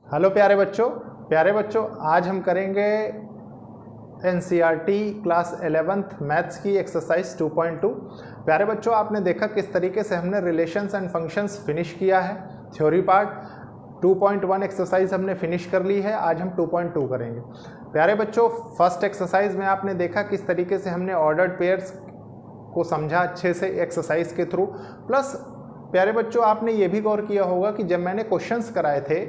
Hello प्यारे बच्चों आज हम करेंगे एनसीईआरटी क्लास 11th मैथ्स की एक्सरसाइज 2.2। प्यारे बच्चों आपने देखा किस तरीके से हमने रिलेशंस एंड फंक्शंस फिनिश किया है। थ्योरी पार्ट 2.1 एक्सरसाइज हमने फिनिश कर ली है, आज हम 2.2 करेंगे। प्यारे बच्चों फर्स्ट एक्सरसाइज में आपने देखा किस तरीके से हमने ऑर्डर्ड पेयर्स को समझा अच्छे से एक्सरसाइज के थ्रू। प्लस प्यारे बच्चों आपने ये भी गौर किया होगा कि जब मैंने क्वेश्चंस कराए थे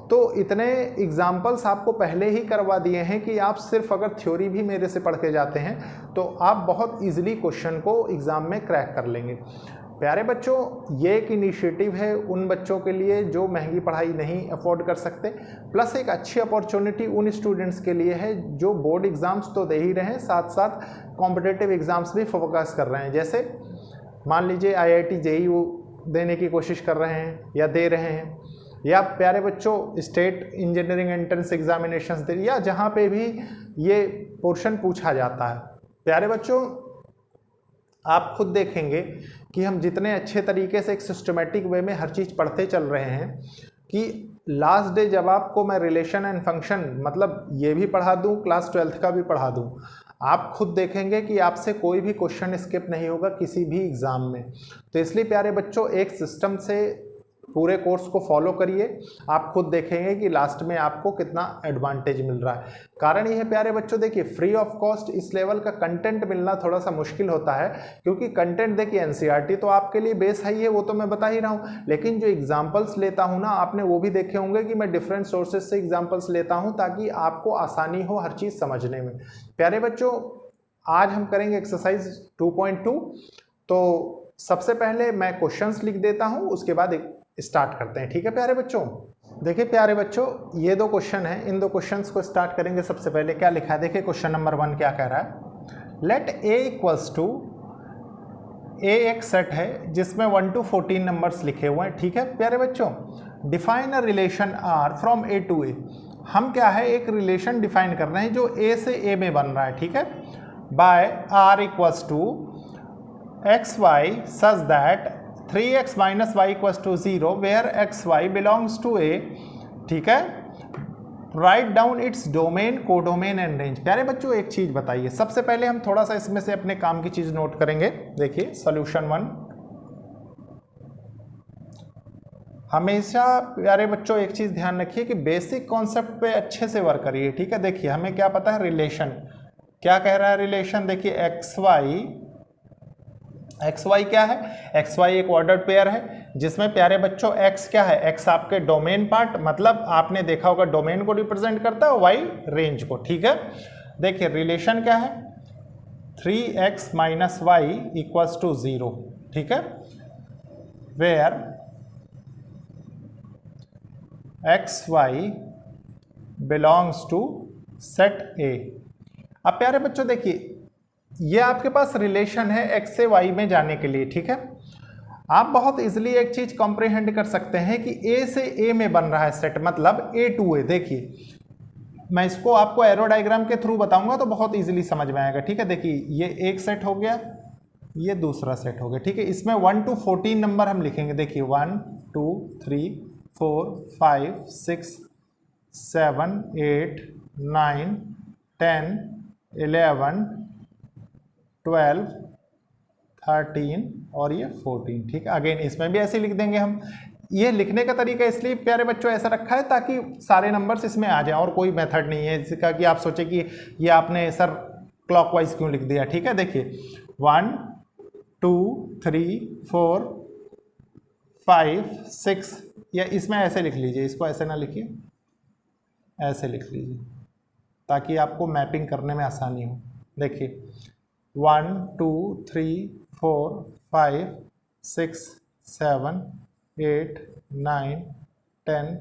तो इतने एग्जाम्पल्स आपको पहले ही करवा दिए हैं कि आप सिर्फ अगर थ्योरी भी मेरे से पढ़ के जाते हैं तो आप बहुत इजीली क्वेश्चन को एग्ज़ाम में क्रैक कर लेंगे। प्यारे बच्चों ये एक इनिशिएटिव है उन बच्चों के लिए जो महंगी पढ़ाई नहीं अफोर्ड कर सकते, प्लस एक अच्छी अपॉर्चुनिटी उन स्टूडेंट्स के लिए है जो बोर्ड एग्ज़ाम्स तो दे ही रहे हैं, साथ साथ कॉम्पिटिटिव एग्ज़ाम्स भी फोकस कर रहे हैं। जैसे मान लीजिए IIT JEE देने की कोशिश कर रहे हैं या दे रहे हैं, या प्यारे बच्चों स्टेट इंजीनियरिंग एंट्रेंस एग्जामिनेशंस दे, या जहाँ पे भी ये पोर्शन पूछा जाता है। प्यारे बच्चों आप खुद देखेंगे कि हम जितने अच्छे तरीके से एक सिस्टमेटिक वे में हर चीज़ पढ़ते चल रहे हैं कि लास्ट डे जब आपको मैं रिलेशन एंड फंक्शन मतलब ये भी पढ़ा दूँ, क्लास 12th का भी पढ़ा दूँ, आप खुद देखेंगे कि आपसे कोई भी क्वेश्चन स्किप नहीं होगा किसी भी एग्ज़ाम में। तो इसलिए प्यारे बच्चों एक सिस्टम से पूरे कोर्स को फॉलो करिए, आप खुद देखेंगे कि लास्ट में आपको कितना एडवांटेज मिल रहा है। कारण ये है प्यारे बच्चों देखिए फ्री ऑफ कॉस्ट इस लेवल का कंटेंट मिलना थोड़ा सा मुश्किल होता है, क्योंकि कंटेंट देखिए एनसीईआरटी तो आपके लिए बेस है ही है, वो तो मैं बता ही रहा हूँ, लेकिन जो एग्जाम्पल्स लेता हूँ ना आपने वो भी देखे होंगे कि मैं डिफरेंट सोर्सेज से एग्जाम्पल्स लेता हूँ ताकि आपको आसानी हो हर चीज़ समझने में। प्यारे बच्चों आज हम करेंगे एक्सरसाइज 2.2। तो सबसे पहले मैं क्वेश्चंस लिख देता हूँ, उसके बाद स्टार्ट करते हैं, ठीक है प्यारे बच्चों। देखिए प्यारे बच्चों ये दो क्वेश्चन हैं, इन दो क्वेश्चंस को स्टार्ट करेंगे। सबसे पहले क्या लिखा है, देखिए क्वेश्चन नंबर 1 क्या कह रहा है, let A equals to A एक सेट है जिसमें 1 to 14 नंबर्स लिखे हुए हैं, ठीक है प्यारे बच्चों। Define a relation R from A to A, हम क्या है एक रिलेशन डिफाइन कर रहे हैं जो A से A में बन रहा है, ठीक है, by R equals to XY such that 3x minus y equals to 0 where XY belongs to A, ठीक है। Write down its domain, codomain and range. प्यारे बच्चों एक चीज बताइए, सबसे पहले हम थोड़ा सा इसमें से अपने काम की चीज नोट करेंगे। देखिए सॉल्यूशन 1, हमेशा प्यारे बच्चों एक चीज ध्यान रखिए कि बेसिक कॉन्सेप्ट पे अच्छे से वर्क करिए, ठीक है। देखिए हमें क्या पता है रिलेशन क्या कह रहा है, रिलेशन देखिए XY क्या है, XY एक ऑर्डर्ड पेयर है जिसमें प्यारे बच्चों X क्या है, X आपके डोमेन पार्ट मतलब आपने देखा होगा डोमेन को रिप्रेजेंट करता है, Y रेंज को, ठीक है। देखिए रिलेशन क्या है 3x minus y equals to 0, ठीक है, where XY belongs to set A। अब प्यारे बच्चों देखिए ये आपके पास रिलेशन है X से Y में जाने के लिए, ठीक है। आप बहुत इजीली एक चीज कॉम्प्रिहेंड कर सकते हैं कि A से A में बन रहा है सेट मतलब A to A। देखिए मैं इसको आपको एरो डायग्राम के थ्रू बताऊंगा तो बहुत इजीली समझ में आएगा, ठीक है। देखिए ये एक सेट हो गया, ये दूसरा सेट हो गया, ठीक है। इसमें 1 to 14 नंबर हम लिखेंगे। देखिए 1 2 3 4 5 6 7 8 9 10 11 12 13 और ये 14, ठीक है। अगेन इसमें भी ऐसे लिख देंगे हम। ये लिखने का तरीका इसलिए प्यारे बच्चों ऐसा रखा है ताकि सारे नंबर्स इसमें आ जाए, और कोई मेथड नहीं है इसका कि आप सोचे कि ये आपने सर क्लॉकवाइज क्यों लिख दिया, ठीक है। देखिए 1 2 3 4 5 6, या इसमें ऐसे लिख लीजिए, इसको ऐसे ना लिखिए, ऐसे लिख लीजिए ताकि आपको मैपिंग करने में आसानी हो। देखिए 1 2 3 4 5 6 7 8 9 10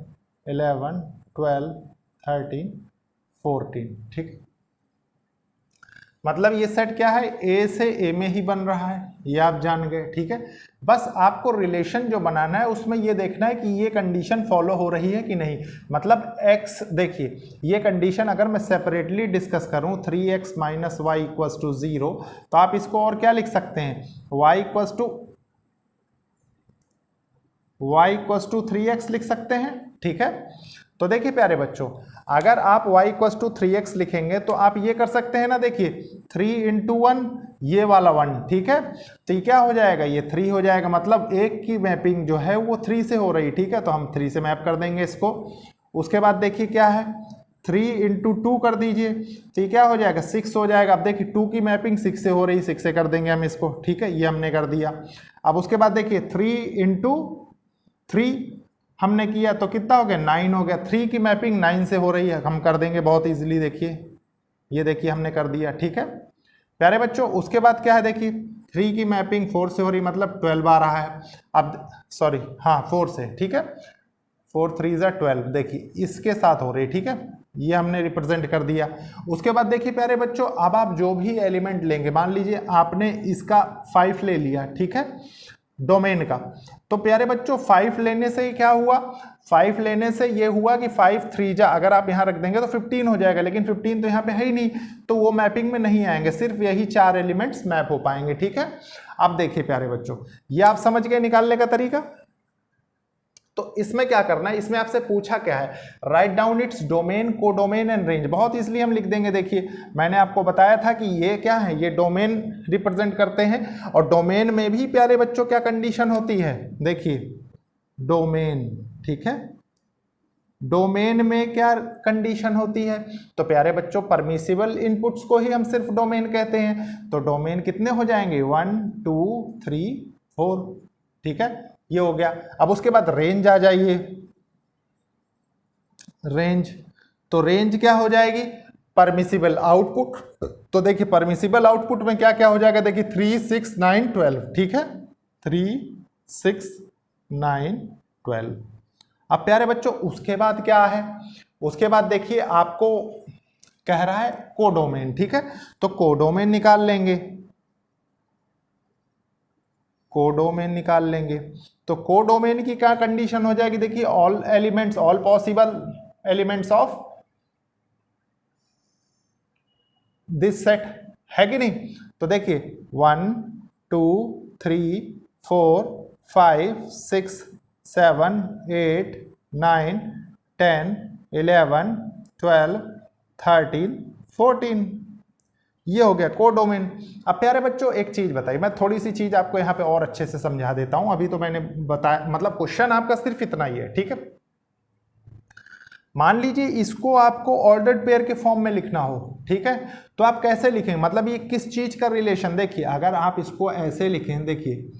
11 12 13 14, ठीक। मतलब ये सेट क्या है A से A में ही बन रहा है, ये आप जान गए, ठीक है। बस आपको रिलेशन जो बनाना है उसमें ये देखना है कि ये कंडीशन फॉलो हो रही है कि नहीं। मतलब X देखिए ये कंडीशन अगर मैं सेपरेटली डिस्कस करूं 3x minus y equals to 0, तो आप इसको और क्या लिख सकते हैं, y इक्वल्स टू 3x लिख सकते हैं, ठीक है। तो देखिए प्यारे बच्चों, अगर आप y इक्वल्स टू 3x लिखेंगे तो आप ये कर सकते हैं ना, देखिए 3 इंटू 1 ये वाला 1, ठीक है। तो ये क्या हो जाएगा, ये 3 हो जाएगा, मतलब एक की मैपिंग जो है वो 3 से हो रही, ठीक है। तो हम 3 से मैप कर देंगे इसको। उसके बाद देखिए क्या है, 3 इंटू 2 कर दीजिए, तो ये क्या हो जाएगा 6 हो जाएगा। अब देखिए 2 की मैपिंग 6 से हो रही, 6 से कर देंगे हम इसको, ठीक है, ये हमने कर दिया। अब उसके बाद देखिए 3 इंटू 3 हमने किया तो कितना हो गया, 9 हो गया। 3 की मैपिंग 9 से हो रही है, हम कर देंगे बहुत इजीली, देखिए ये देखिए हमने कर दिया, ठीक है प्यारे बच्चों। उसके बाद क्या है, देखिए 3 की मैपिंग 4 से हो रही, मतलब 12 आ रहा है। अब सॉरी, हाँ 4 से, ठीक है, 4 3 ज़ा 12, देखिए इसके साथ हो रही, ठीक है, ये हमने रिप्रेजेंट कर दिया। उसके बाद देखिए प्यारे बच्चों, अब आप जो भी एलिमेंट लेंगे, मान लीजिए आपने इसका 5 ले लिया, ठीक है, डोमेन का, तो प्यारे बच्चों 5 लेने से क्या हुआ, 5 लेने से ये हुआ कि 5 3 जा, अगर आप यहाँ रख देंगे तो 15 हो जाएगा, लेकिन 15 तो यहाँ पे है ही नहीं, तो वो मैपिंग में नहीं आएंगे, सिर्फ यही 4 एलिमेंट्स मैप हो पाएंगे, ठीक है। अब देखिए प्यारे बच्चों, ये आप समझ गए निकालने का तरीका। तो इसमें क्या करना है, इसमें आपसे पूछा क्या है, write down its domain, codomain and range. बहुत इसलिए हम लिख देंगे, देखिए मैंने आपको बताया था कि ये क्या है, ये डोमेन रिप्रेजेंट करते हैं, और डोमेन में भी प्यारे बच्चों क्या कंडीशन होती है, देखिए डोमेन, ठीक है, डोमेन में क्या कंडीशन होती है, तो प्यारे बच्चों परमिसिबल इनपुट्स को ही हम सिर्फ डोमेन कहते हैं। तो डोमेन कितने हो जाएंगे, 1 2 3 4, ठीक है, ये हो गया। अब उसके बाद रेंज आ जाइए, रेंज, तो रेंज क्या हो जाएगी, परमिसिबल आउटपुट। तो देखिए परमिसिबल आउटपुट में क्या क्या हो जाएगा, देखिए 3 6 9 12, ठीक है, 3 6 9 12। अब प्यारे बच्चों उसके बाद क्या है, उसके बाद देखिए आपको कह रहा है कोडोमेन, ठीक है, तो कोडोमेन निकाल लेंगे, कोडोमेन निकाल लेंगे। तो कोडोमेन की क्या कंडीशन हो जाएगी, देखिए all elements, all possible elements of this set, है कि नहीं। तो देखिए 1 2 3 4 5 6 7 8 9 10 11 12 13 14, ये हो गया कोडोमेन। अब प्यारे बच्चों एक चीज बताइए, मैं थोड़ी सी चीज आपको यहाँ पे और अच्छे से समझा देता हूं, अभी तो मैंने बताया, मतलब क्वेश्चन आपका सिर्फ इतना ही है, ठीक है। मान लीजिए इसको आपको ऑर्डर्ड पेयर के फॉर्म में लिखना हो, ठीक है, तो आप कैसे लिखेंगे, मतलब ये किस चीज का रिलेशन, देखिए अगर आप इसको ऐसे लिखें, देखिए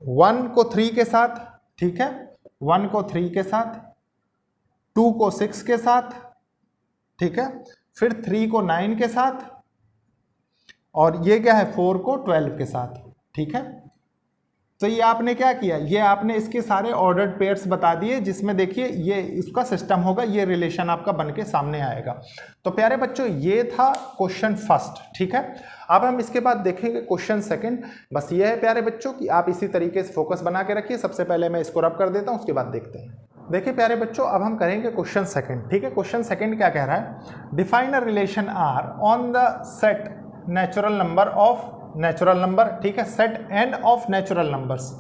1 को 3 के साथ, ठीक है, 1 को 3 के साथ, 2 को 6 के साथ, ठीक है, फिर 3 को 9 के साथ, और ये क्या है 4 को 12 के साथ, ठीक है। तो ये आपने क्या किया, ये आपने इसके सारे ऑर्डर्ड पेयर्स बता दिए, जिसमें देखिए ये इसका सिस्टम होगा, ये रिलेशन आपका बन के सामने आएगा। तो प्यारे बच्चों ये था क्वेश्चन फर्स्ट, ठीक है। अब हम इसके बाद देखेंगे क्वेश्चन सेकंड। बस ये है प्यारे बच्चों कि आप इसी तरीके से फोकस बना के रखिए। सबसे पहले मैं इसको रब कर देता हूँ, उसके बाद देखते हैं। देखिए प्यारे बच्चों अब हम करेंगे क्वेश्चन सेकंड, ठीक है। क्वेश्चन सेकंड क्या कह रहा है, define a relation R on the set natural number of natural number, ठीक है, set N of natural numbers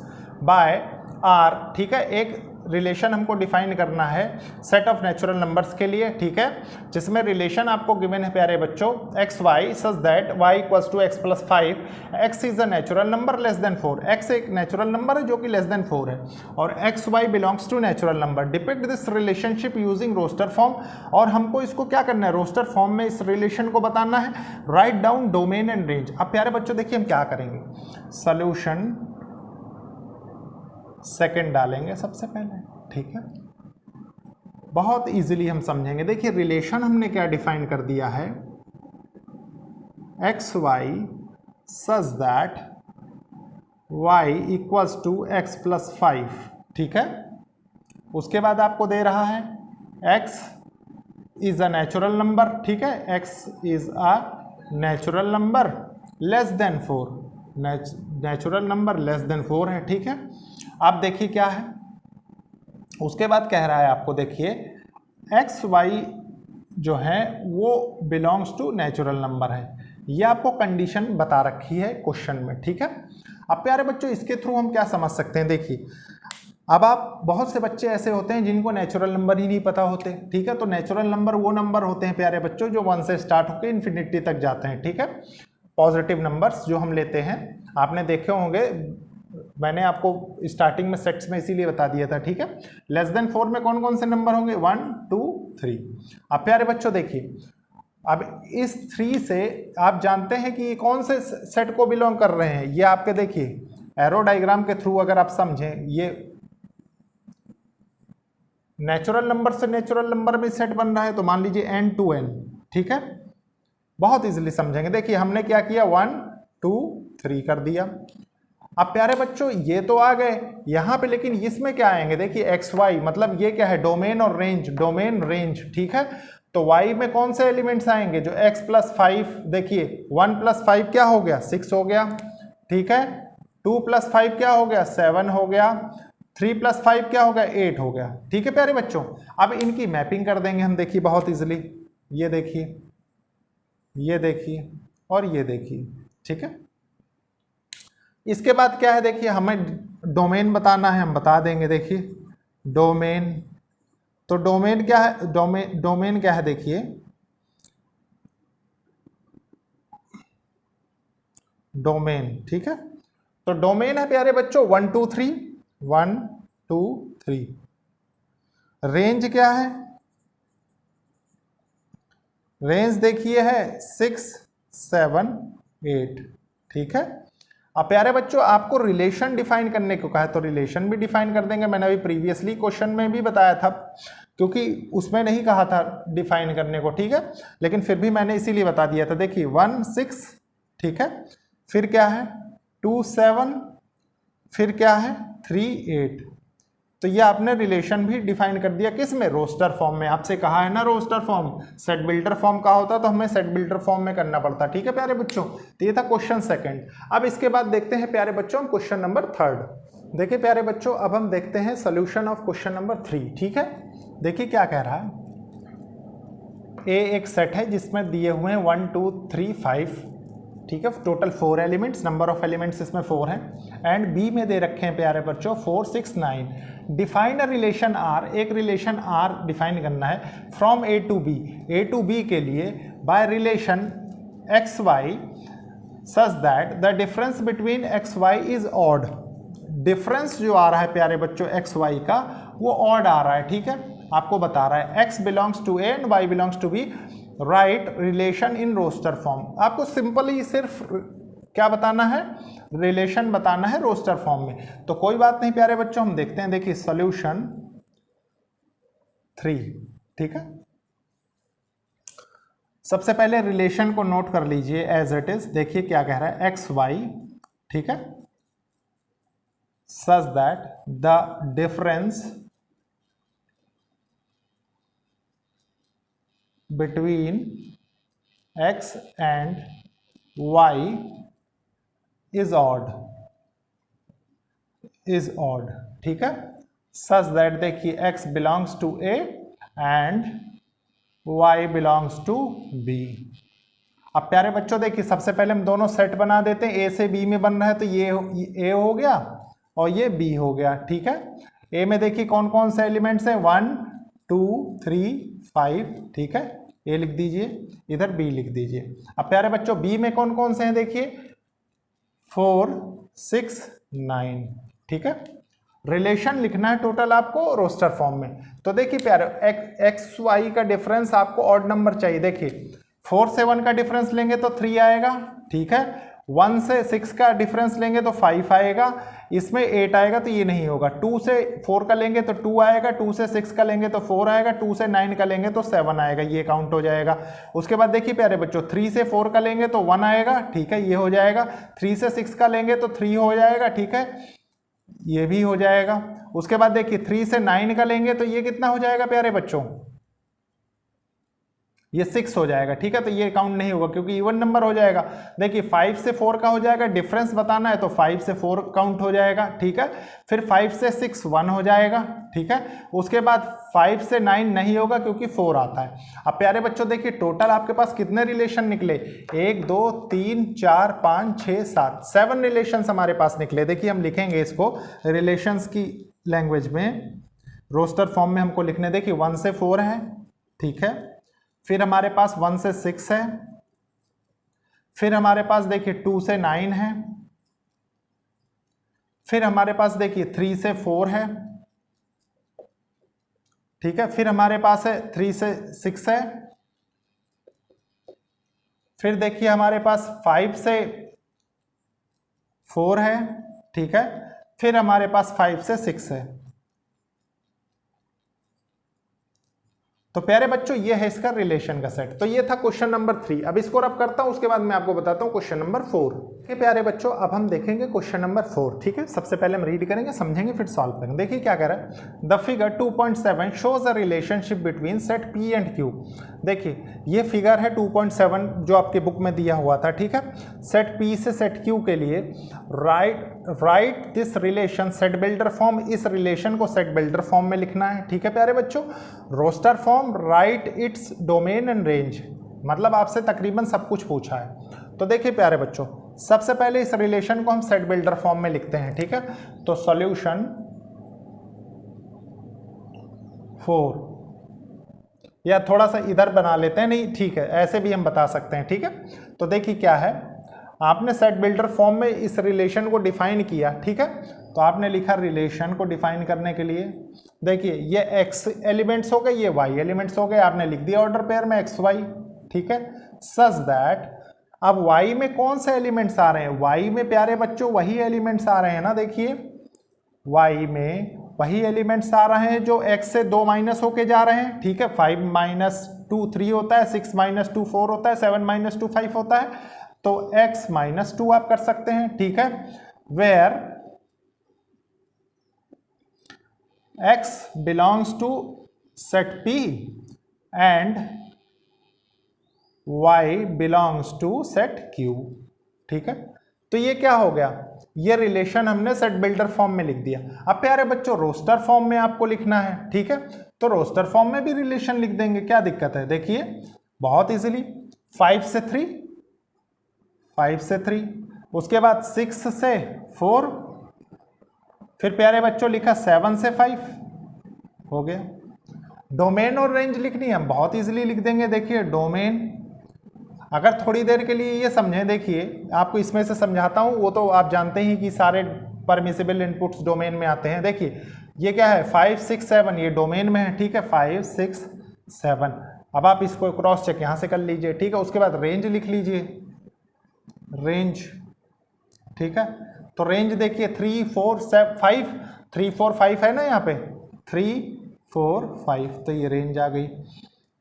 by R, ठीक है। एक रिलेशन हमको डिफाइन करना है सेट ऑफ नेचुरल नंबर्स के लिए, ठीक है, जिसमें रिलेशन आपको गिवन है प्यारे बच्चों x y such that y equals to x plus 5, x is a natural number less than 4, x एक नेचुरल नंबर है जो कि लेस देन 4 है, और x y belongs to natural number. Depict this relationship using roster form, और हमको इसको क्या करना है, रोस्टर फॉर्म में इस रिलेशन को बताना है। Write down domain and range. अब प्यारे बच्चों देखिए हम क्या करेंगे, सोल्यूशन सेकंड डालेंगे सबसे पहले, ठीक है, बहुत इजीली हम समझेंगे। देखिए रिलेशन हमने क्या डिफाइन कर दिया है, x y such that y equals to x plus 5, ठीक है। उसके बाद आपको दे रहा है x is a natural number, ठीक है, x is a natural number less than 4, natural number less than 4 है, ठीक है। आप देखिए क्या है, उसके बाद कह रहा है आपको, देखिए एक्स वाई जो है वो बिलोंग्स टू नेचुरल नंबर है, ये आपको कंडीशन बता रखी है क्वेश्चन में, ठीक है। अब प्यारे बच्चों इसके थ्रू हम क्या समझ सकते हैं, देखिए अब आप बहुत से बच्चे ऐसे होते हैं जिनको नेचुरल नंबर ही नहीं पता होते, ठीक है। तो नेचुरल नंबर वो नंबर होते हैं प्यारे बच्चों जो 1 से स्टार्ट होकर इन्फिनिटी तक जाते हैं, ठीक है। पॉजिटिव नंबर्स जो हम लेते हैं, आपने देखे होंगे, मैंने आपको स्टार्टिंग में सेट्स में इसीलिए बता दिया था, ठीक है। लेस देन 4 में कौन कौन से नंबर होंगे, 1 2 3। अब प्यारे बच्चों देखिए, अब इस 3 से आप जानते हैं कि ये कौन से सेट को बिलोंग कर रहे हैं। ये आपके देखिए एरो डायग्राम के थ्रू अगर आप समझें, ये नेचुरल नंबर से नेचुरल नंबर में सेट बन रहा है, तो मान लीजिए n to n, ठीक है। बहुत इजीली समझेंगे। देखिए हमने क्या किया, 1 2 3 कर दिया। अब प्यारे बच्चों ये तो आ गए यहां पे, लेकिन इसमें क्या आएंगे, देखिए एक्स वाई, मतलब ये क्या है, डोमेन और रेंज, डोमेन रेंज, ठीक है। तो y में कौन से एलिमेंट्स आएंगे, जो x + 5, देखिए 1 + 5 क्या हो गया, 6 हो गया, ठीक है। 2 + 5 क्या हो गया, 7 हो गया। 3 + 5 क्या हो गया, 8 हो गया, ठीक है प्यारे बच्चों। अब इनकी मैपिंग कर देंगे हम, देखिए बहुत इजीली, ये देखिए, ये देखिए और ये देखिए, ठीक है। इसके बाद क्या है, देखिए हमें डोमेन बताना है, हम बता देंगे। देखिए डोमेन, तो डोमेन क्या है, डोमेन क्या है, देखिए डोमेन, ठीक है। तो डोमेन है प्यारे बच्चों 1 2 3, 1 2 3। रेंज क्या है, रेंज देखिए है 6 7 8, ठीक है। अब प्यारे बच्चों आपको रिलेशन डिफाइन करने को कहा है, तो रिलेशन भी डिफाइन कर देंगे। मैंने अभी प्रीवियसली क्वेश्चन में भी बताया था, क्योंकि उसमें नहीं कहा था डिफाइन करने को, ठीक है, लेकिन फिर भी मैंने इसीलिए बता दिया था। देखिए 1 6, ठीक है, फिर क्या है 2 7, फिर क्या है 3 8। तो ये आपने रिलेशन भी डिफाइन कर दिया, किस में, रोस्टर फॉर्म में। आपसे कहा है ना roster form, set builder form का होता तो हमें सेट बिल्डर फॉर्म में करना पड़ता, ठीक है प्यारे बच्चों। तो ये था क्वेश्चन सेकंड। अब इसके बाद देखते हैं प्यारे बच्चों क्वेश्चन नंबर थर्ड। देखिए प्यारे बच्चों अब हम देखते हैं सोल्यूशन ऑफ क्वेश्चन नंबर 3, ठीक है। देखिए क्या कह रहा है, ए एक सेट है जिसमें दिए हुए हैं 1 2 3 5, ठीक है, total 4 elements, number of elements इसमें 4 हैं। एंड बी में दे रखे हैं प्यारे बच्चों 4 6 9। डिफाइन अ रिलेशन आर, एक रिलेशन आर डिफाइन करना है from A to B, A to B के लिए by relation x y such that the difference between x y is odd. Difference जो आ रहा है प्यारे बच्चों एक्स वाई का, वो ऑड आ रहा है, ठीक है। आपको बता रहा है x belongs to A and y belongs to B, write relation in roster form. आपको सिंपली सिर्फ क्या बताना है, रिलेशन बताना है रोस्टर फॉर्म में। तो कोई बात नहीं प्यारे बच्चों, हम देखते हैं। देखिए सॉल्यूशन 3, ठीक है। सबसे पहले रिलेशन को नोट कर लीजिए एज इट इज। देखिए क्या कह रहा है, एक्स वाई, ठीक है, such that the difference between x and y is odd, ठीक है। such that देखिए x belongs to A and y belongs to B। अब प्यारे बच्चों देखिए सबसे पहले हम दोनों सेट बना देते हैं, A से B में बन रहा है, तो ये A हो गया और ये B हो गया, ठीक है। A में देखिए कौन कौन से एलिमेंट्स हैं, 1 2 3 5, ठीक है, ए लिख दीजिए, इधर बी लिख दीजिए। अब प्यारे बच्चों बी में कौन कौन से हैं, देखिए 4 6 9, ठीक है। रिलेशन लिखना है टोटल आपको रोस्टर फॉर्म में। तो देखिए प्यारे एक्स वाई का डिफरेंस आपको ऑड नंबर चाहिए। देखिए 4 से 1 का डिफरेंस लेंगे तो 3 आएगा, ठीक है। 1 से 6 का डिफरेंस लेंगे तो 5 आएगा, इसमें 8 आएगा तो ये नहीं होगा। 2 से 4 का लेंगे तो 2 आएगा, 2 से 6 का लेंगे तो 4 आएगा, 2 से 9 का लेंगे तो 7 आएगा, ये काउंट हो जाएगा। उसके बाद देखिए प्यारे बच्चों 3 से 4 का लेंगे तो 1 आएगा, ठीक है, ये हो जाएगा। 3 से 6 का लेंगे तो 3 हो जाएगा, ठीक है, ये भी हो जाएगा। उसके बाद देखिए 3 से 9 का लेंगे तो ये कितना हो जाएगा प्यारे बच्चों, ये 6 हो जाएगा, ठीक है। तो ये काउंट नहीं होगा क्योंकि इवन नंबर हो जाएगा। देखिए 5 से 4 का हो जाएगा, डिफरेंस बताना है तो 5 से 4 काउंट हो जाएगा, ठीक है। फिर 5 से 6 1 हो जाएगा, ठीक है। उसके बाद 5 से 9 नहीं होगा क्योंकि 4 आता है। अब प्यारे बच्चों देखिए टोटल आपके पास कितने रिलेशन निकले, 1 2 3 4 5 6 7 7 रिलेशंस हमारे पास निकले। देखिए हम लिखेंगे इसको रिलेशंस की लैंग्वेज में रोस्टर फॉर्म में हमको लिखने, देखिए 1 से 4 है, ठीक है, फिर हमारे पास 1 से 6 है, फिर हमारे पास देखिए 2 से 9 है, फिर हमारे पास देखिए 3 से 4 है, ठीक है, फिर हमारे पास है 3 से 6 है, फिर देखिए हमारे पास 5 से 4 है, ठीक है, फिर हमारे पास 5 से 6 है। तो प्यारे बच्चों ये है इसका रिलेशन का सेट। तो ये था क्वेश्चन नंबर 3। अब इसको रब करता हूं, उसके बाद मैं आपको बताता हूं क्वेश्चन नंबर 4। ठीक है प्यारे बच्चों, अब हम देखेंगे क्वेश्चन नंबर 4। ठीक है, सबसे पहले हम रीड करेंगे, समझेंगे, फिर सॉल्व करेंगे। देखिए क्या कह रहा है, the figure 2.7 shows a relationship between set P and Q. देखिए ये फिगर है 2.7 जो आपके बुक में दिया हुआ था, ठीक है, सेट पी से सेट क्यू के लिए write this relation set builder form. इस रिलेशन को सेट बिल्डर फॉर्म में लिखना है, ठीक है प्यारे बच्चों। Roster form, write its domain and range, मतलब आपसे तकरीबन सब कुछ पूछा है। तो देखिए प्यारे बच्चों, सबसे पहले इस रिलेशन को हम सेट बिल्डर फॉर्म में लिखते हैं, ठीक है। तो सॉल्यूशन 4, या थोड़ा सा इधर बना लेते हैं, नहीं ठीक है, ऐसे भी हम बता सकते हैं, ठीक है। तो देखिए क्या है, आपने सेट बिल्डर फॉर्म में इस रिलेशन को डिफाइन किया, ठीक है। तो आपने लिखा रिलेशन को डिफाइन करने के लिए, देखिए ये x एलिमेंट्स हो गए, ये y एलिमेंट्स हो गए, आपने लिख दिया ऑर्डर पेयर में x y, ठीक है, सच दैट अब y में कौन से एलिमेंट्स आ रहे हैं, y में प्यारे बच्चों वही एलिमेंट्स आ रहे हैं ना, देखिए y में वही एलिमेंट्स आ रहे हैं जो x से 2 माइनस होके जा रहे हैं, ठीक है। 5 - 2 3 होता है, 6 - 2 4 होता है, 7 - 2 5 होता है, तो x - 2 आप कर सकते हैं, ठीक है। Where x belongs to set P and y belongs to set Q, ठीक है। तो ये क्या हो गया, ये रिलेशन हमने सेट बिल्डर फॉर्म में लिख दिया। अब प्यारे बच्चों रोस्टर फॉर्म में आपको लिखना है, ठीक है, तो रोस्टर फॉर्म में भी रिलेशन लिख देंगे, क्या दिक्कत है। देखिए बहुत इजीली, 5 से 3, 5 से 3, उसके बाद 6 से 4, फिर प्यारे बच्चों लिखा 7 से 5, हो गया। डोमेन और रेंज लिखनी है, हम बहुत इजीली लिख देंगे। देखिए डोमेन, अगर थोड़ी देर के लिए ये समझें, देखिए आपको इसमें से समझाता हूँ, वो तो आप जानते ही कि सारे परमिसिबल इनपुट्स डोमेन में आते हैं। देखिए ये क्या है, 5 6 7, ये डोमेन में है, ठीक है, 5 6 7। अब आप इसको क्रॉस चेक यहाँ से कर लीजिए, ठीक है। उसके बाद रेंज लिख लीजिए, रेंज, ठीक है। तो रेंज देखिए 3 4 5, 3 4 5 है ना यहाँ पे, 3 4 5, तो ये रेंज आ गई।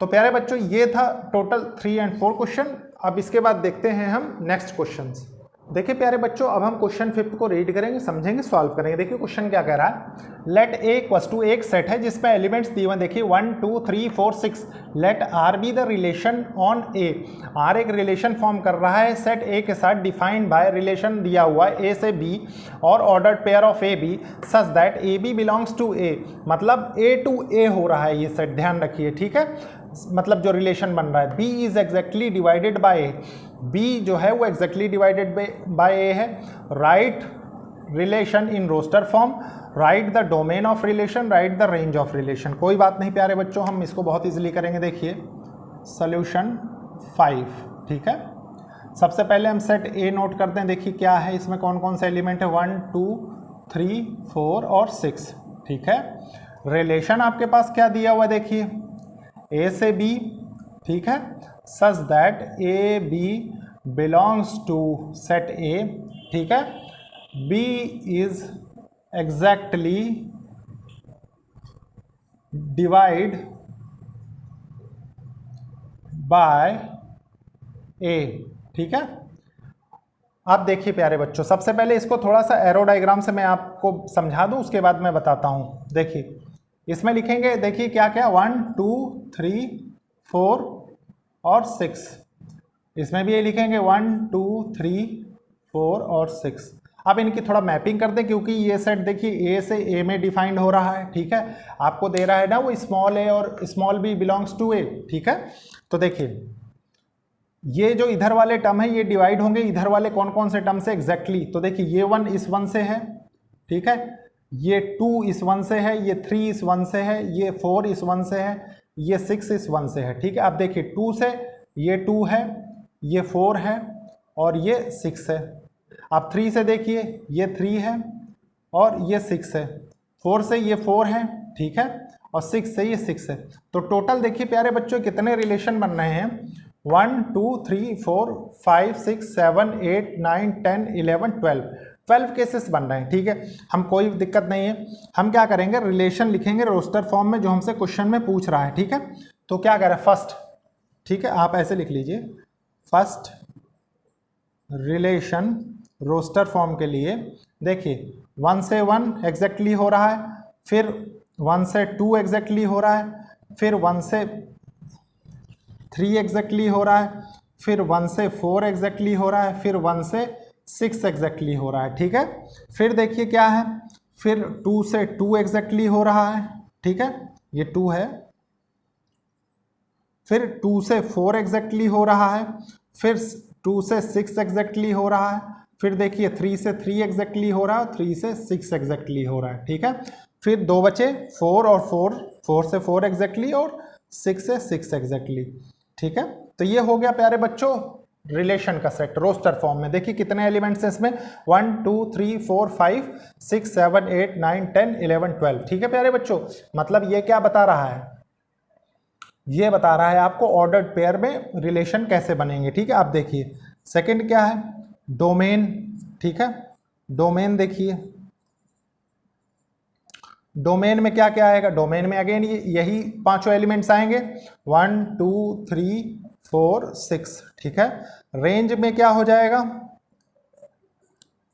तो प्यारे बच्चों ये था टोटल 3 और 4 क्वेश्चन। अब इसके बाद देखते हैं हम नेक्स्ट क्वेश्चंस। देखिए प्यारे बच्चों, अब हम क्वेश्चन 5 को रीड करेंगे, समझेंगे, सॉल्व करेंगे। देखिए क्वेश्चन क्या कह रहा है, लेट ए इक्वल्स टू, एक सेट है जिसमें एलिमेंट्स दिए हुए, देखिए 1 2 3 4 6, let R be the relation on A. R एक रिलेशन फॉर्म कर रहा है सेट ए के साथ, डिफाइंड बाय, रिलेशन दिया हुआ है ए से बी और ordered pair of A b, such that a b belongs to a, मतलब ए टू ए हो रहा है ये सेट, ध्यान रखिए, ठीक है। मतलब जो रिलेशन बन रहा है, B is exactly divided by A, B जो है वो एग्जैक्टली डिवाइडेड बाय ए है। Write relation in roster form, write the domain of relation, write the range of relation. कोई बात नहीं प्यारे बच्चों, हम इसको बहुत इजीली करेंगे। देखिए सॉल्यूशन 5, ठीक है। सबसे पहले हम सेट ए नोट करते हैं, देखिए क्या है इसमें, कौन कौन से एलिमेंट है, 1 2 3 4 और 6, ठीक है। रिलेशन आपके पास क्या दिया हुआ है, देखिए ए से बी, ठीक है, such that a b belongs to set a, ठीक है। B is exactly divide by a, ठीक है। अब देखिए प्यारे बच्चों, सबसे पहले इसको थोड़ा सा एरो डायग्राम से मैं आपको समझा दूं, उसके बाद मैं बताता हूं। देखिए इसमें लिखेंगे, देखिए क्या क्या, 1 2 3 4 और 6, इसमें भी ये लिखेंगे 1 2 3 4 और 6। अब इनकी थोड़ा मैपिंग कर दें, क्योंकि ये सेट देखिए ए से ए में डिफाइंड हो रहा है, ठीक है। आपको दे रहा है ना वो स्मॉल ए और स्मॉल बी बिलोंग्स टू ए, ठीक है। तो देखिए ये जो इधर वाले टर्म है ये डिवाइड होंगे इधर वाले कौन कौन से टर्म से एग्जैक्टली। तो देखिए ये 1 इस 1 से है, ठीक है, ये 2 इस 1 से है, ये 3 इस 1 से है, ये 4 इस 1 से है, ये 6 इस 1 से है। ठीक है, आप देखिए 2 से ये 2 है, ये 4 है और ये 6 है। आप 3 से देखिए ये 3 है और ये 6 है, 4 से ये 4 है, ठीक है, और 6 से ये 6 है। तो टोटल देखिए प्यारे बच्चों कितने रिलेशन बन रहे हैं, 1 2 3 4 5 6 7 8 9 10 11 12 केसेस बन रहे हैं। ठीक है, हम कोई दिक्कत नहीं है, हम क्या करेंगे रिलेशन लिखेंगे रोस्टर फॉर्म में जो हमसे क्वेश्चन में पूछ रहा है। ठीक है, तो क्या करें फर्स्ट, ठीक है, आप ऐसे लिख लीजिए फर्स्ट रिलेशन रोस्टर फॉर्म के लिए। देखिए 1 से 1 एग्जैक्टली हो रहा है, फिर 1 से 2 एग्जैक्टली हो रहा है, फिर 1 से 3 एग्जैक्टली हो रहा है, फिर 1 से 4 एग्जैक्टली हो रहा है, फिर 1 से 6 एग्जैक्टली हो रहा है। ठीक है, फिर देखिए क्या है, फिर 2 से 2 एग्जैक्टली हो रहा है। ठीक है, ये 2 है, फिर 2 से 4 एग्जैक्टली हो रहा है, फिर 2 से 6 एग्जैक्टली हो रहा है, फिर देखिए 3 से 3 एग्जैक्टली हो रहा है, 3 से 6 एग्जैक्टली हो रहा है। ठीक है, फिर 2 बचे 4 और 4 से 4 एग्जैक्टली और 6 से 6 एग्जैक्टली। ठीक है, तो ये हो गया प्यारे बच्चों रिलेशन का सेट रोस्टर फॉर्म में। देखिए कितने एलिमेंट्स हैं इसमें, 1 2 3 4 5 6 7 8 9 10 11 12। ठीक है प्यारे बच्चों, मतलब ये क्या बता रहा है, ये बता रहा है आपको ऑर्डर्ड पेयर में रिलेशन कैसे बनेंगे। ठीक है, आप देखिए सेकंड क्या है, डोमेन। ठीक है, डोमेन देखिए, डोमेन में क्या क्या आएगा, डोमेन में अगेन यही पांचों एलिमेंट्स आएंगे 1 2 3 4 6। ठीक है, रेंज में क्या हो जाएगा,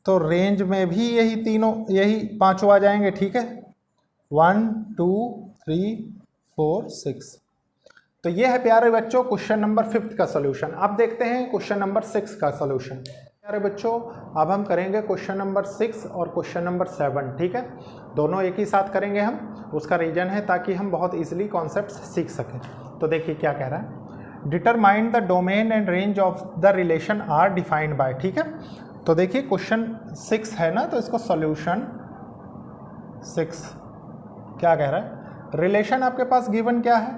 तो रेंज में भी यही पांचों आ जाएंगे। ठीक है, 1 2 3 4 6। तो ये है प्यारे बच्चों क्वेश्चन नंबर 5 का सॉल्यूशन। अब देखते हैं क्वेश्चन नंबर 6 का सॉल्यूशन। प्यारे बच्चों अब हम करेंगे क्वेश्चन नंबर 6 और क्वेश्चन नंबर 7। ठीक है, दोनों एक ही साथ करेंगे हम, उसका रीजन है ताकि हम बहुत इजीली कॉन्सेप्ट्स सीख सकें। तो देखिए क्या कह रहा है, determine the domain and range of the relation R defined by. ठीक है, तो देखिए क्वेश्चन 6 है ना, तो इसको सॉल्यूशन 6 क्या कह रहा है, रिलेशन आपके पास गिवन क्या है,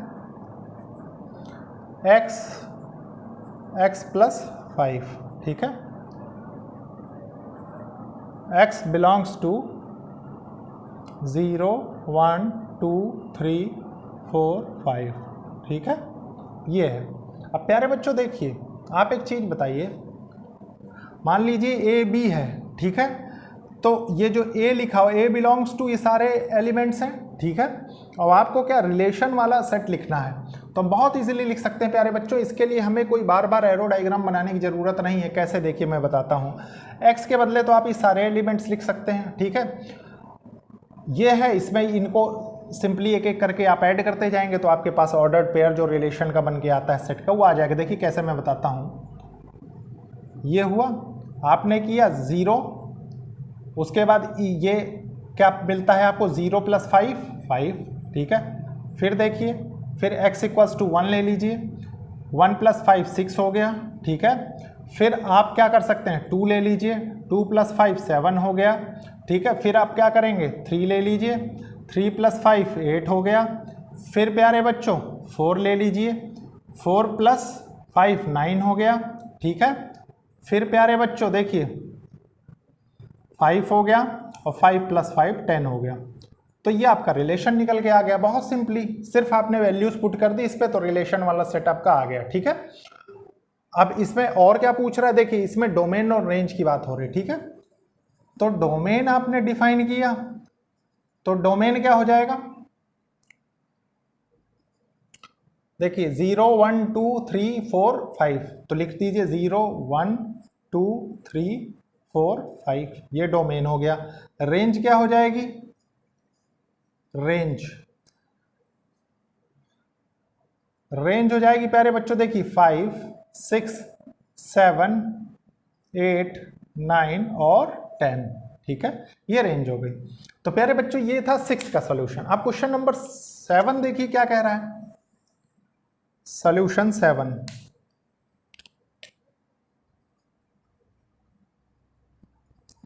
x प्लस 5। ठीक है, x बिलोंग्स टू 0 1 2 3 4 5। ठीक है, ये है। अब प्यारे बच्चों देखिए आप एक चीज बताइए, मान लीजिए ए बी है। ठीक है, तो ये जो ए लिखा हो ए बिलोंग्स टू, ये सारे एलिमेंट्स हैं। ठीक है, और आपको क्या रिलेशन वाला सेट लिखना है, तो हम बहुत इजीली लिख सकते हैं प्यारे बच्चों। इसके लिए हमें कोई बार बार एरो डायग्राम बनाने की ज़रूरत नहीं है। कैसे, देखिए मैं बताता हूँ। एक्स के बदले तो आप ये सारे एलिमेंट्स लिख सकते हैं। ठीक है, ये है, इसमें इनको सिंपली एक एक करके आप ऐड करते जाएंगे तो आपके पास ऑर्डर्ड पेयर जो रिलेशन का बन के आता है सेट का, वो आ जाएगा। देखिए कैसे, मैं बताता हूँ। ये हुआ, आपने किया 0, उसके बाद ये क्या मिलता है आपको, 0 प्लस 5। ठीक है, फिर देखिए, फिर x इक्वल्स टू 1 ले लीजिए, 1 प्लस 5 6 हो गया। ठीक है, फिर आप क्या कर सकते हैं, 2 ले लीजिए, 2 प्लस 5 7 हो गया। ठीक है, फिर आप क्या करेंगे, 3 ले लीजिए, 3 प्लस 5 8 हो गया। फिर प्यारे बच्चों 4 ले लीजिए, 4 प्लस 5 9 हो गया। ठीक है, फिर प्यारे बच्चों देखिए 5 हो गया और 5 प्लस 5 10 हो गया। तो ये आपका रिलेशन निकल के आ गया, बहुत सिंपली, सिर्फ आपने वैल्यूज पुट कर दी इस पे तो रिलेशन वाला सेट आपका आ गया। ठीक है, अब इसमें और क्या पूछ रहा है, देखिए इसमें डोमेन और रेंज की बात हो रही है। ठीक है, तो डोमेन आपने डिफाइन किया, तो डोमेन क्या हो जाएगा, देखिए 0 1 2 3 4 5, तो लिख दीजिए 0 1 2 3 4 5, ये डोमेन हो गया। रेंज क्या हो जाएगी, रेंज हो जाएगी प्यारे बच्चों, देखिए 5 6 7 8 9 और 10। ठीक है, ये रेंज हो गई। तो प्यारे बच्चों ये था 6 का सॉल्यूशन। अब क्वेश्चन नंबर 7 देखिए क्या कह रहा है, सॉल्यूशन 7।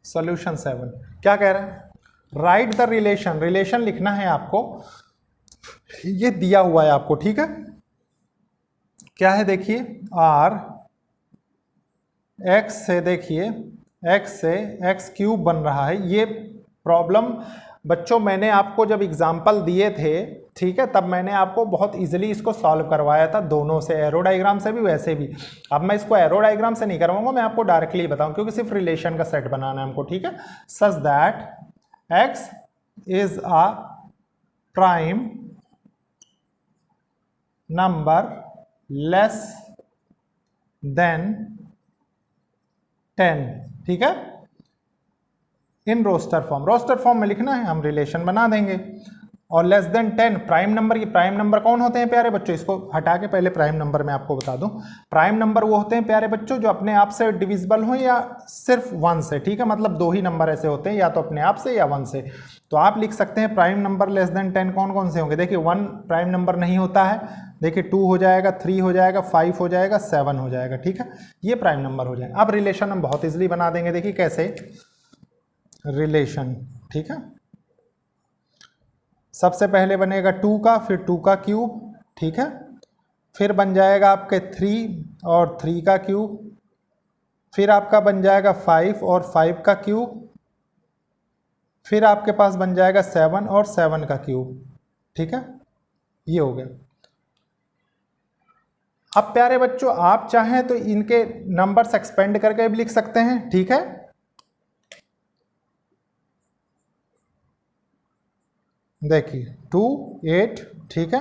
सॉल्यूशन 7 क्या कह रहा है, राइट द रिलेशन, रिलेशन लिखना है आपको, ये दिया हुआ है आपको, ठीक है। क्या है देखिए, आर एक्स से, देखिए एक्स से एक्स क्यूब बन रहा है। ये प्रॉब्लम बच्चों मैंने आपको जब एग्जाम्पल दिए थे, ठीक है, तब मैंने आपको बहुत इजीली इसको सॉल्व करवाया था, दोनों से, एरो डायग्राम से भी वैसे भी। अब मैं इसको एरो डायग्राम से नहीं करवाऊंगा, मैं आपको डायरेक्टली बताऊं, क्योंकि सिर्फ रिलेशन का सेट बनाना है हमको, ठीक है। Such that x is a prime number less than 10, ठीक है, in roster form. Roster form में लिखना है, हम रिलेशन बना देंगे। और लेस देन 10 प्राइम नंबर, ये प्राइम नंबर कौन होते हैं प्यारे बच्चों, इसको हटा के पहले प्राइम नंबर मैं आपको बता दूं। प्राइम नंबर वो होते हैं प्यारे बच्चों जो अपने आप से डिविजिबल हो या सिर्फ 1 से, ठीक है, मतलब 2 ही नंबर ऐसे होते हैं, या तो अपने आप से या 1 से। तो आप लिख सकते हैं प्राइम नंबर लेस देन 10 कौन कौन से होंगे। देखिए 1 प्राइम नंबर नहीं होता है, देखिए 2 हो जाएगा, 3 हो जाएगा, 5 हो जाएगा, 7 हो जाएगा, ठीक है, ये प्राइम नंबर हो जाएगा। अब रिलेशन हम बहुत इजीली बना देंगे, देखिए कैसे, रिलेशन, ठीक है। सबसे पहले बनेगा 2 का, फिर 2 का क्यूब, ठीक है, फिर बन जाएगा आपके 3 और 3 का क्यूब, फिर आपका बन जाएगा 5 और 5 का क्यूब, फिर आपके पास बन जाएगा 7 और 7 का क्यूब, ठीक है, ये हो गया। अब प्यारे बच्चों आप चाहें तो इनके नंबर्स एक्सपेंड करके भी लिख सकते हैं, ठीक है। देखिए 2 8, ठीक है,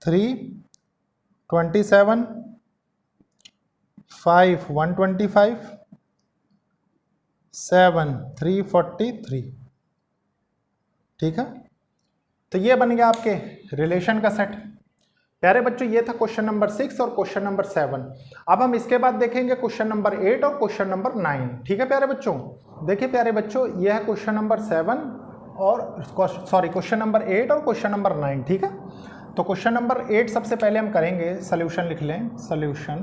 3 27, 5 125, 7 343, ठीक है। तो ये बन गया आपके रिलेशन का सेट। प्यारे बच्चों ये था क्वेश्चन नंबर 6 और क्वेश्चन नंबर 7। अब हम इसके बाद देखेंगे क्वेश्चन नंबर 8 और क्वेश्चन नंबर 9, ठीक है प्यारे बच्चों। देखिए प्यारे बच्चों यह है क्वेश्चन नंबर 7 और क्वेश्चन नंबर 8 और क्वेश्चन नंबर 9, ठीक है। तो क्वेश्चन नंबर 8 सबसे पहले हम करेंगे, सोल्यूशन लिख लें, सोल्यूशन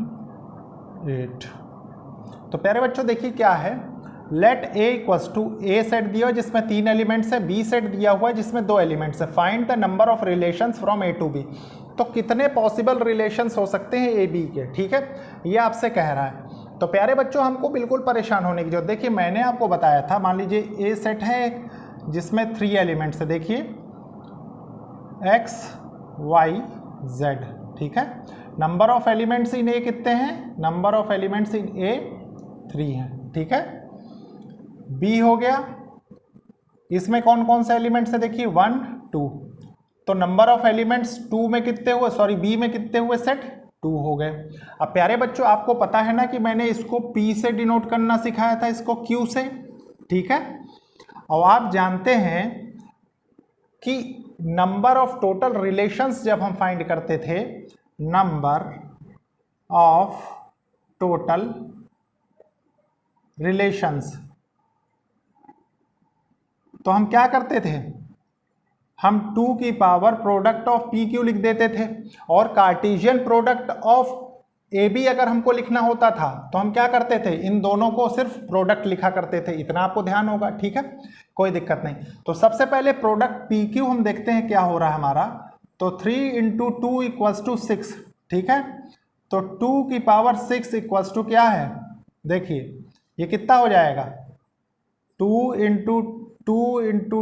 8। तो प्यारे बच्चों देखिए क्या है, let A equals to, a set दिया हुआ जिसमें 3 एलिमेंट्स है, बी सेट दिया हुआ है जिसमें 2 एलिमेंट्स है, find the number of relations from A to B. तो कितने पॉसिबल रिलेशंस हो सकते हैं ए बी के, ठीक है, ये आपसे कह रहा है। तो प्यारे बच्चों हमको बिल्कुल परेशान होने की जरूरत, देखिए मैंने आपको बताया था, मान लीजिए ए सेट है जिसमें 3 एलिमेंट्स है, देखिए x y z, ठीक है। नंबर ऑफ एलिमेंट्स इन ए कितने हैं, नंबर ऑफ एलिमेंट्स इन ए 3 हैं, ठीक है। बी हो गया, इसमें कौन कौन से एलिमेंट्स है, देखिए 1 2, तो नंबर ऑफ एलिमेंट्स 2 में कितने हुए, सॉरी बी में कितने हुए, सेट 2 हो गए। अब प्यारे बच्चों आपको पता है ना कि मैंने इसको P से डिनोट करना सिखाया था, इसको Q से, ठीक है। और आप जानते हैं कि नंबर ऑफ टोटल रिलेशंस जब हम फाइंड करते थे, नंबर ऑफ टोटल रिलेशंस, तो हम क्या करते थे, हम 2 की power product of P Q लिख देते थे, और Cartesian product of A B अगर हमको लिखना होता था तो हम क्या करते थे, इन दोनों को सिर्फ प्रोडक्ट लिखा करते थे। इतना आपको ध्यान होगा, ठीक है, कोई दिक्कत नहीं। तो सबसे पहले प्रोडक्ट पी क्यू हम देखते हैं क्या हो रहा है हमारा, तो 3 × 2 = 6, ठीक है। तो 2 की पावर 6 = क्या है, देखिए ये कितना हो जाएगा, 2 × 2 × 2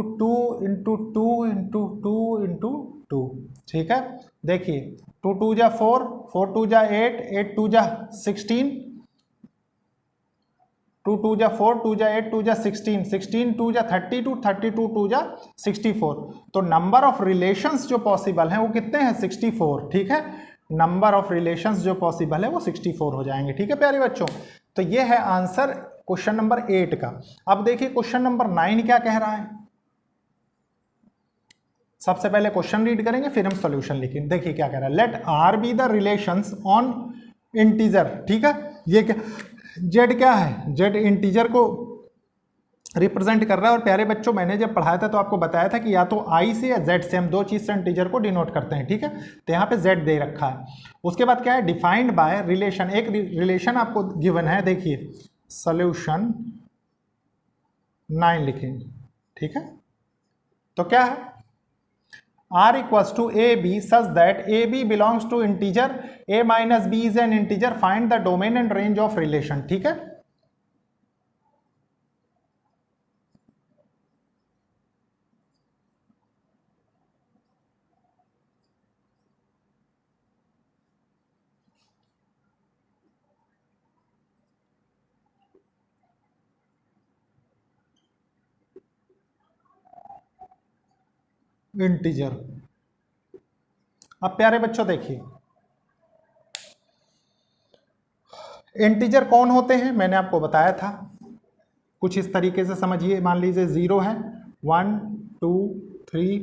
× 2 × 2 × 2, ठीक है। देखिए 2 2 जा 4, 4 2 जा 8, 8 2 जा 16, 2 2 जा 4, 2 जा 8, 2 जा 16, 16 2 जा 32, 32 2 जा 64। तो नंबर ऑफ रिलेशंस जो पॉसिबल हैं वो कितने हैं, 64, ठीक है। नंबर ऑफ रिलेशंस जो पॉसिबल है वो 64 हो जाएंगे, ठीक है प्यारे बच्चों। तो ये है आंसर क्वेश्चन नंबर 8 का। अब देखिए क्वेश्चन नंबर 9 क्या कह रहा है। सबसे पहले क्वेश्चन रीड करेंगे फिर हम सॉल्यूशन लिखेंगे। देखिए क्या कह रहा है, let R be the relations on integer, ठीक है। ये क्या, जेड क्या है, जेड इंटीजर को रिप्रेजेंट कर रहा है। और प्यारे बच्चों मैंने जब पढ़ाया था तो आपको बताया था कि या तो आई से या जेड से हम 2 चीज से इंटीजर को डिनोट करते हैं, ठीक है। तो यहाँ पे जेड दे रखा है। उसके बाद क्या है, डिफाइंड बाय रिलेशन, एक रिलेशन आपको गिवन है, देखिए सोल्यूशन 9 लिखेंगे, ठीक है, तो क्या है, R equals to a b such that a b belongs to integer a minus b is an integer, find the domain and range of relation. ठीक है, इंटीजर। अब प्यारे बच्चों देखिए, इंटीजर कौन होते हैं मैंने आपको बताया था, कुछ इस तरीके से समझिए। मान लीजिए 0 है, 1 2 3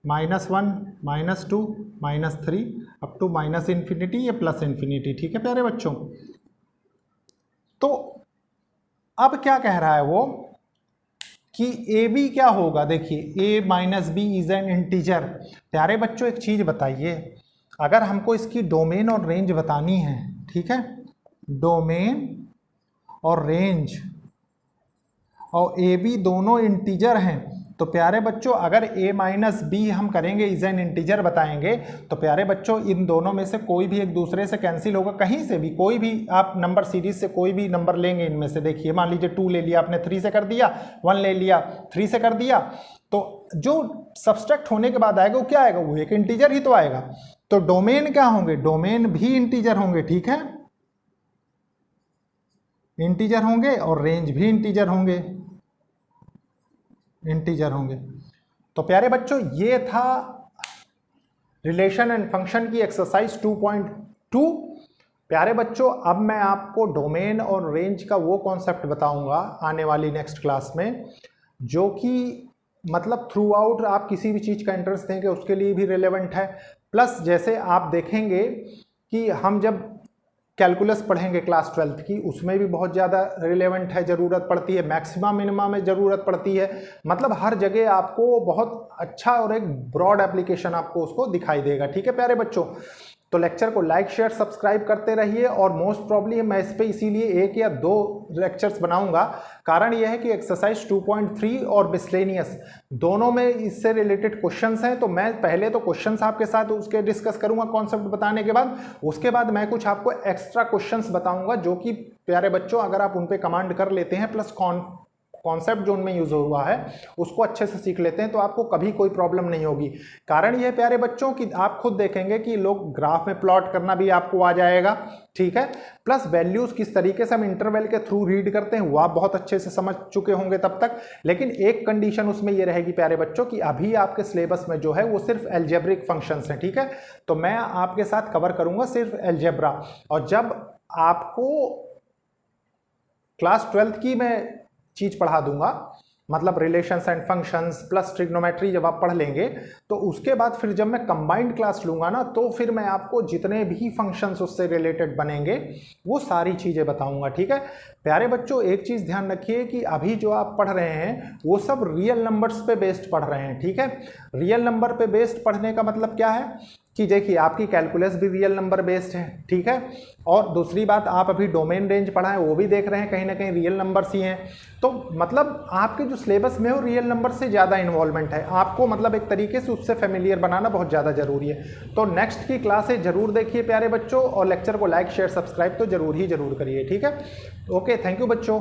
-1 -2 -3 अप टू माइनस इन्फिनिटी या प्लस इन्फिनिटी। ठीक है प्यारे बच्चों, तो अब क्या कह रहा है वो कि ए बी क्या होगा, देखिए a minus b is an integer. प्यारे बच्चों एक चीज बताइए, अगर हमको इसकी डोमेन और रेंज बतानी है, ठीक है, डोमेन और रेंज और ए बी दोनों इंटीजर हैं, तो प्यारे बच्चों अगर a माइनस बी हम करेंगे इज एन इंटीजर बताएंगे, तो प्यारे बच्चों इन दोनों में से कोई भी एक दूसरे से कैंसिल होगा, कहीं से भी कोई भी आप नंबर सीरीज से कोई भी नंबर लेंगे इनमें से। देखिए मान लीजिए 2 ले लिया आपने, 3 से कर दिया, 1 ले लिया 3 से कर दिया, तो जो सब्सट्रैक्ट होने के बाद आएगा वो क्या आएगा, वो एक इंटीजर ही तो आएगा। तो डोमेन क्या होंगे, डोमेन भी इंटीजर होंगे। ठीक है, इंटीजर होंगे और रेंज भी इंटीजर होंगे, इंटीजर होंगे। तो प्यारे बच्चों ये था रिलेशन एंड फंक्शन की एक्सरसाइज 2.2। प्यारे बच्चों अब मैं आपको डोमेन और रेंज का वो कॉन्सेप्ट बताऊंगा आने वाली नेक्स्ट क्लास में, जो कि मतलब थ्रू आउट आप किसी भी चीज़ का इंटरेस्ट देंगे उसके लिए भी रिलेवेंट है। प्लस जैसे आप देखेंगे कि हम जब कैलकुलस पढ़ेंगे क्लास 12th की, उसमें भी बहुत ज़्यादा रिलेवेंट है, ज़रूरत पड़ती है, मैक्सिमा मिनिमा में ज़रूरत पड़ती है, मतलब हर जगह आपको बहुत अच्छा और एक ब्रॉड एप्लीकेशन आपको उसको दिखाई देगा। ठीक है प्यारे बच्चों, तो लेक्चर को लाइक शेयर सब्सक्राइब करते रहिए, और मोस्ट प्रॉब्ली मैं इस पे इसीलिए 1 या 2 लेक्चर्स बनाऊंगा, कारण यह है कि एक्सरसाइज 2.3 और मिसलेनियस दोनों में इससे रिलेटेड क्वेश्चंस हैं। तो मैं पहले तो क्वेश्चंस आपके साथ उसके डिस्कस करूंगा कॉन्सेप्ट बताने के बाद, उसके बाद मैं कुछ आपको एक्स्ट्रा क्वेश्चंस बताऊंगा जो कि प्यारे बच्चों अगर आप उन पे कमांड कर लेते हैं, प्लस कॉन्सेप्ट जो उनमें यूज हुआ है उसको अच्छे से सीख लेते हैं, तो आपको कभी कोई प्रॉब्लम नहीं होगी। कारण यह प्यारे बच्चों कि आप खुद देखेंगे कि लोग ग्राफ में प्लॉट करना भी आपको आ जाएगा। ठीक है, प्लस वैल्यूज किस तरीके से हम इंटरवल के थ्रू रीड करते हैं वो आप बहुत अच्छे से समझ चुके होंगे तब तक। लेकिन एक कंडीशन उसमें यह रहेगी प्यारे बच्चों कि अभी आपके सिलेबस में जो है वो सिर्फ एल्जेब्रिक फंक्शंस हैं। ठीक है, तो मैं आपके साथ कवर करूंगा सिर्फ एल्जेब्रा, और जब आपको क्लास 12th की मैं चीज पढ़ा दूंगा, मतलब relations and functions plus trigonometry जब आप पढ़ लेंगे, तो उसके बाद फिर जब मैं कंबाइंड क्लास लूंगा ना, तो फिर मैं आपको जितने भी फंक्शंस उससे रिलेटेड बनेंगे वो सारी चीजें बताऊंगा। ठीक है प्यारे बच्चों, एक चीज ध्यान रखिए कि अभी जो आप पढ़ रहे हैं वो सब रियल नंबर्स पे बेस्ड पढ़ रहे हैं। ठीक है, रियल नंबर पे बेस्ड पढ़ने का मतलब क्या है कि देखिए आपकी कैलकुलस भी रियल नंबर बेस्ड है। ठीक है, और दूसरी बात आप अभी डोमेन रेंज पढ़ा है वो भी देख रहे हैं, कहीं ना कहीं रियल नंबर्स ही हैं, तो मतलब आपके जो सिलेबस में हो रियल नंबर से ज़्यादा इन्वॉल्वमेंट है, आपको मतलब एक तरीके से उससे फेमिलियर बनाना बहुत ज़्यादा जरूरी है। तो नेक्स्ट की क्लासेज जरूर देखिए प्यारे बच्चों, और लेक्चर को लाइक शेयर सब्सक्राइब तो जरूर करिए। ठीक है, ओके, थैंक यू बच्चों।